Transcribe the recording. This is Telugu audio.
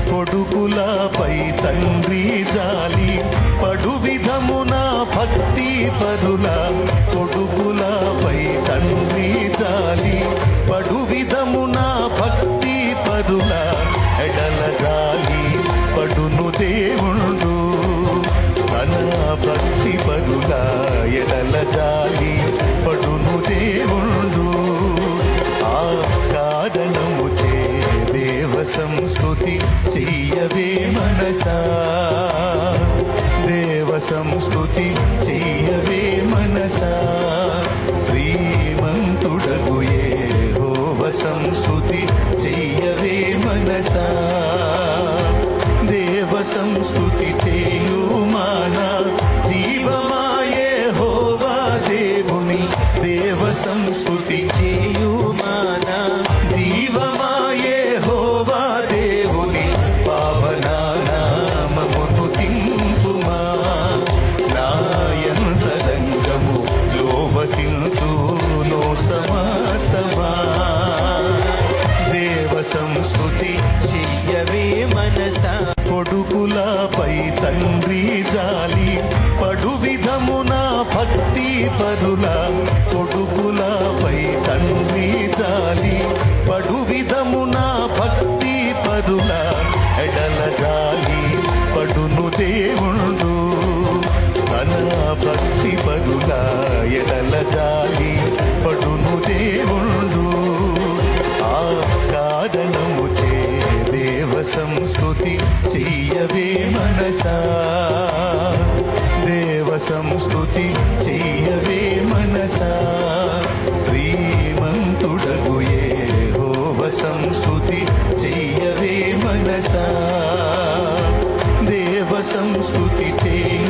కొడుకులపై తండ్రి జాలి పడు విధమున భక్తి పరుల కొడుకులపై తండ్రి జాలి పడు విధమున భక్తి పరుల ఎడల జాలి పడును దేవుండు తన భక్తి పరుల ఎడల జాలి పడును దేవుండు ఆ కారణము చే దేవ సంస్తుతి చెయ్యవే మనసా దేవ సంస్తుతి చెయ్యవే మనసా శ్రీమంతుడగు యెహోవ సంస్తుతి చెయ్యవే మనసా దేవ సంస్తుతి చేయుమానా జీవమా యెహోవా దేవుని దేవ సంస్తుతి చేయుమానా జీవమా యెహోవా దేవుని పావన నామమును తింపుమా నాయంతరంగము లోవసించును సమస్తమా దేవ సంస్తుతి చెయ్యవే మనసా కొడుకులపై తండ్రి జాలి పడు విధమున భక్తి పరుల కొడుకులపై తండ్రి జాలి పడు విధమున భక్తి పరుల ఎడల జాలి పడును దేవుండు తన భక్తి పరుల ఎడల జాలి పడును దేవుండు ఆ కారణము చే దేవ సంస్తుతి చెయ్యవే మనసా దేవ సంస్తుతి చెయ్యవే మనసా శ్రీమంతుడగు యెహోవ సంస్తుతి చెయ్యవే మనసా దేవ సంస్తుతి చెయ్య